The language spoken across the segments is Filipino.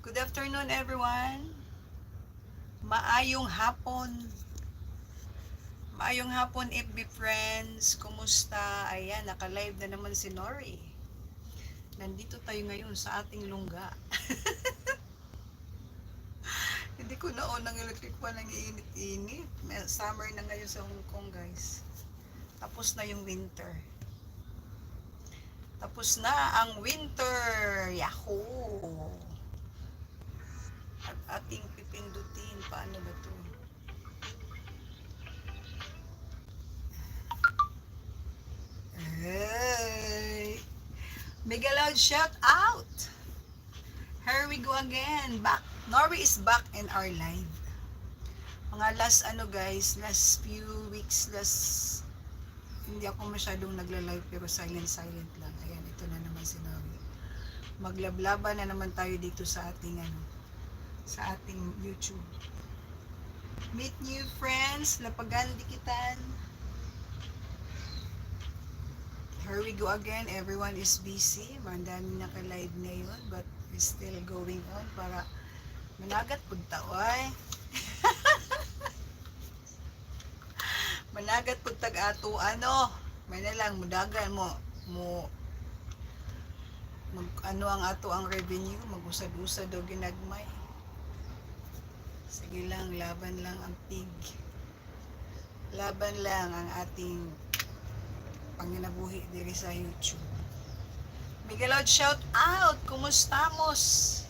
Good afternoon, everyone. Maayong hapon. Maayong hapon, FB friends. Kumusta? Ayan, naka-live na naman si Nori. Nandito tayo ngayon sa ating lungga. Hindi ko na unang electric pa ng init-init. Summer na ngayon sa Hong Kong, guys. Tapos na yung winter. Tapos na ang winter. Yahoo! At ating pipindutin. Paano ba to? Hey! Mega loud shout out! Here we go again. Back. Nori is back in our live. Mga last guys, last few weeks, hindi ako masyadong nagla-live pero silent lang. Ayan, ito na naman si Nori. Maglablaban na naman tayo dito sa ating sa ating YouTube. Meet new friends, lapagan dikitan. Here we go again. Everyone is busy. Mandami naka-live ngayon but it's still going on para managat pud taway. Managat pud tag ato may na lang mudagan mo mag ang ato ang revenue, mag-usad-usad o ginagmay. Sige lang, laban lang ang pig. Laban lang ang ating panginabuhi diri sa YouTube. Mega loud shout out! Kumustamos?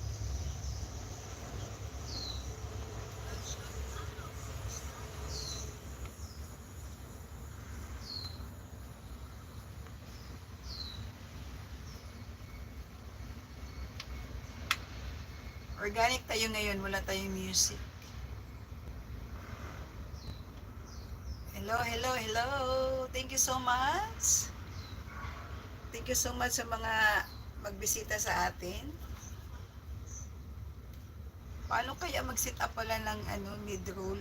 Organic tayo ngayon, wala tayong music. Hello, hello, hello. Thank you so much. Thank you so much sa mga magbisita sa atin. Paano kaya mag-set up pala ng mid-roll?